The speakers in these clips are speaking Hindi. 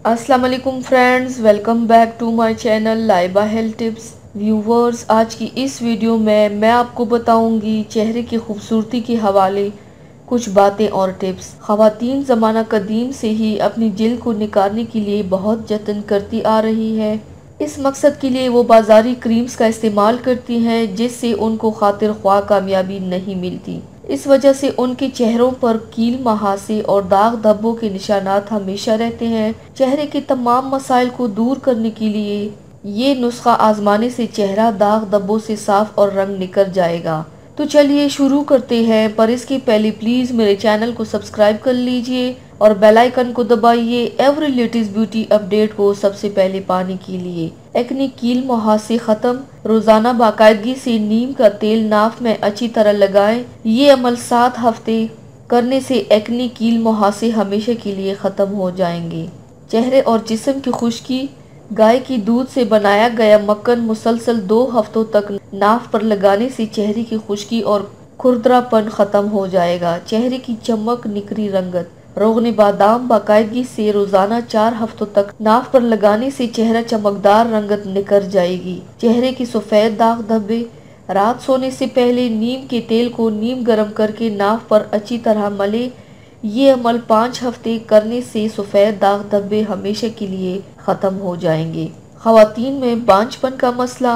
अस्सलाम वालेकुम friends, welcome back to my channel Laiba health tips. Viewers, आज की इस वीडियो में मैं आपको बताऊंगी चेहरे की खूबसूरती के हवाले कुछ बातें और टिप्स। ख़वातीन ज़माना कदीम से ही अपनी जिल्द को निखारने के लिए बहुत जतन करती आ रही है। इस मकसद के लिए वो बाजारी क्रीम्स का इस्तेमाल करती हैं, जिससे उनको खातिर ख्वाह कामयाबी नहीं मिलती। इस वजह से उनके चेहरों पर कील, महासे और दाग धब्बों के निशानात हमेशा रहते हैं। चेहरे के तमाम मसाइल को दूर करने के लिए ये नुस्खा आजमाने से चेहरा दाग धब्बों से साफ और रंग निकल जाएगा। तो चलिए शुरू करते हैं, पर इसके पहले प्लीज मेरे चैनल को सब्सक्राइब कर लीजिए और बेल आइकन को दबाइए एवरी लेटेस्ट ब्यूटी अपडेट को सबसे पहले पाने के लिए। एक्ने, कील, मुहासे खत्म। रोजाना बाकायदगी से नीम का तेल नाफ में अच्छी तरह लगाएं। ये अमल 7 हफ्ते करने से एक्ने, कील, मुहासे हमेशा के लिए खत्म हो जाएंगे। चेहरे और जिस्म की खुश्की। गाय की दूध से बनाया गया मक्खन मुसलसल 2 हफ्तों तक नाफ पर लगाने से चेहरे की खुश्की और खुरदरापन खत्म हो जाएगा। चेहरे की चमक, निखरी रंगत। रोगने बादाम बाकायदगी से रोजाना 4 हफ्तों तक नाफ पर लगाने से चेहरा चमकदार रंगत निखर जाएगी। चेहरे की सफेद दाग धब्बे। रात सोने से पहले नीम के तेल को नीम गर्म करके नाफ पर अच्छी तरह मले। ये अमल 5 हफ्ते करने से सफेद दाग धब्बे हमेशा के लिए खत्म हो जाएंगे। ख़वातीन में बांझपन का मसला।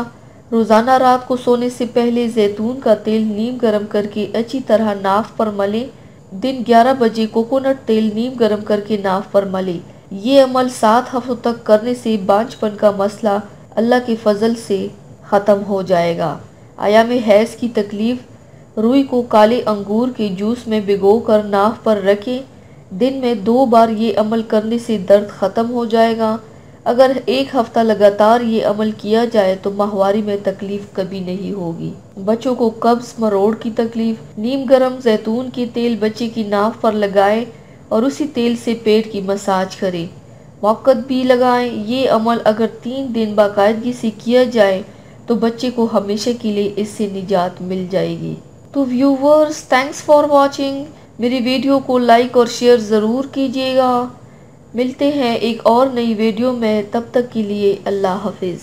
रोजाना रात को सोने से पहले जैतून का तेल नीम गर्म करके अच्छी तरह नाफ पर मले। दिन 11 बजे कोकोनट तेल नीम गर्म करके नाफ पर मले। ये अमल 7 हफ्तों तक करने से बांझपन का मसला अल्लाह के फजल से खत्म हो जाएगा। आया में हैज की तकलीफ। रुई को काले अंगूर के जूस में भिगोकर नाफ पर रखें। दिन में 2 बार ये अमल करने से दर्द खत्म हो जाएगा। अगर 1 हफ्ता लगातार ये अमल किया जाए तो माहवारी में तकलीफ कभी नहीं होगी। बच्चों को कब्ज, मरोड़ की तकलीफ। नीम गर्म जैतून के तेल बच्चे की नाफ पर लगाएं और उसी तेल से पेट की मसाज करें। मौक़त भी लगाएं। ये अमल अगर 3 दिन बाकायदगी से किया जाए तो बच्चे को हमेशा के लिए इससे निजात मिल जाएगी। तो व्यूवर्स, थैंक्स फॉर वॉचिंग। मेरी वीडियो को लाइक और शेयर ज़रूर कीजिएगा। मिलते हैं एक और नई वीडियो में, तब तक के लिए अल्लाह हाफिज़।